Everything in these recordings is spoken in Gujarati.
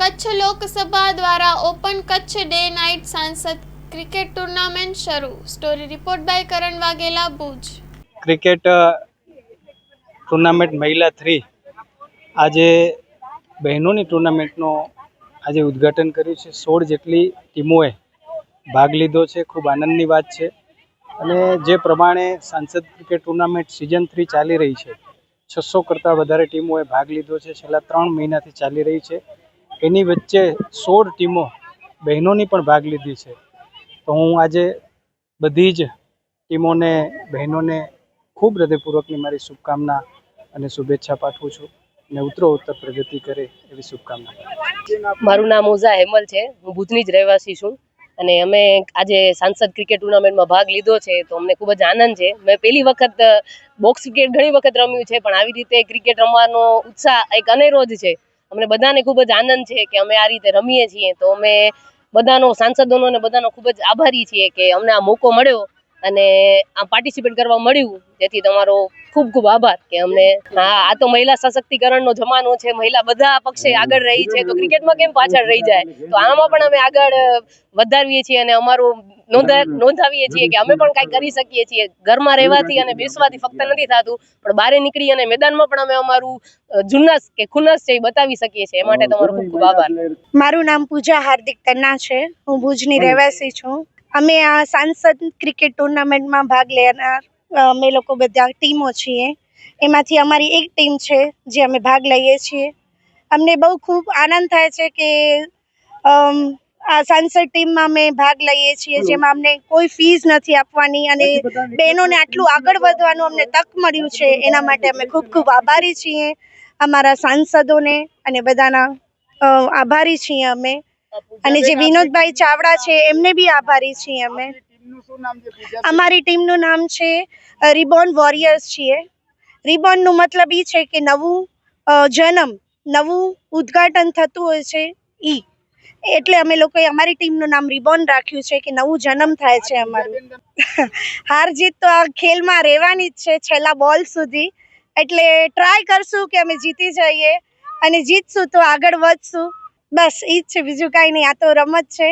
કચ્છ લોકસભા દ્વારા ઓપન કચ્છ ડે નાઇટ સાંસદ ક્રિકેટ ટુર્નામેન્ટ શરૂ. Story report by Karan Vaghela, Bhuj. Cricket tournament મહિલા 3 આજે બહેનોની ટુર્નામેન્ટનો આજે ઉદ્ઘાટન કર્યું છે. 16 જેટલી ટીમોએ ભાગ લીધો છે. ખૂબ આનંદની વાત છે. અને જે પ્રમાણે સાંસદ ક્રિકેટ ટુર્નામેન્ટ સિઝન 3 ચાલી રહી છે, 600 કરતાં વધારે ટીમોએ ભાગ લીધો છે. છેલ્લા 3 મહિનાથી ચાલી રહી છે. એની વચ્ચે 16 ટીમો બહેનોની પણ ભાગ લીધી છે. તો હું આજે બધી જ ટીમોને, બહેનોને ખૂબ હૃદયપૂર્વકની મારી શુભકામના અને શુભેચ્છા પાઠવું છું અને ઉત્તરોત્તર પ્રગતિ કરે એવી શુભકામના. મારું નામ ઓઝા હેમલ છે. હું ભુજની જ રહેવાસી છું અને અમે આજે સાંસદ ક્રિકેટ ટુર્નામેન્ટમાં ભાગ લીધો છે, તો અમને ખૂબ જ આનંદ છે. મેં પહેલી વખત બોક્સ ક્રિકેટ ઘણી વખત રમ્યું છે, પણ આવી રીતે ક્રિકેટ રમવાનો ઉત્સાહ એક અનેરો જ છે. અમને બધાને ખૂબ જ આનંદ છે કે અમે આ રીતે રમીએ છીએ. તો અમે બધાનો, સાંસદોનો અને બધાનો ખૂબ જ આભારી છીએ કે અમને આ મોકો મળ્યો અને આ પાર્ટિસિપેટ કરવા મળ્યું. જેથી તમારો ખૂબ ખૂબ આભાર કે અમને. આ તો મહિલા સશક્તિકરણનો જમાનો છે. મહિલા બધા પક્ષે આગળ રહી છે, તો ક્રિકેટમાં કેમ પાછળ રહી જાય? તો આમાં પણ અમે આગળ વધારીએ છીએ અને અમારું નોંધાવીએ છીએ કે અમે પણ કાંઈ કરી શકીએ છીએ. ઘરમાં રહેવાથી અને બેસવાથી ફક્ત નથી થતું, પણ બહાર નીકળી અને મેદાનમાં પણ અમે અમારું જુન્નસ કે ખુન્નસ છે એ બતાવી શકીએ છીએ. એ માટે તમારો ખૂબ ખૂબ આભાર. મારું નામ પૂજા હાર્દિક તન્ના છે. હું ભુજની રહેવાસી છું. અમે આ સાંસદ ક્રિકેટ ટુર્નામેન્ટમાં ભાગ લેનાર અમે લોકો બધા ટીમો છીએ. એમાંથી અમારી એક ટીમ છે જે અમે ભાગ લઈએ છીએ. અમને બહુ ખૂબ આનંદ થાય છે કે આ સાંસદ ટીમમાં અમે ભાગ લઈએ છીએ, જેમાં અમને કોઈ ફીસ નથી આપવાની અને બહેનોને આટલું આગળ વધવાનું અમને તક મળ્યું છે. એના માટે અમે ખૂબ ખૂબ આભારી છીએ, અમારા સાંસદોને અને બધાના આભારી છીએ અમે. અને જે વિનોદભાઈ ચાવડા છે એમને બી આભારી છીએ અમે. અમારી ટીમનું નામ છે રિબોર્ન વોરિયર્સ છીએ. રિબોર્નનું મતલબ એ છે કે નવું જન્મ, નવું ઉદ્ઘાટન થતું હોય છે ઈ, એટલે અમે લોકોએ અમારી ટીમનું નામ રિબોર્ન રાખ્યું છે કે નવું જન્મ થાય છે અમારું. હાર જીત તો આ ખેલમાં રહેવાની જ છે છેલ્લા બોલ સુધી, એટલે ટ્રાય કરશું કે અમે જીતી જઈએ અને જીતશું તો આગળ વધશું. બસ એ જ છે, બીજું કાંઈ નહીં. આ તો રમત છે,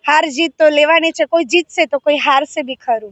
હાર જીત તો લેવાની છે. કોઈ જીતશે તો કોઈ હારશે બી ખરું.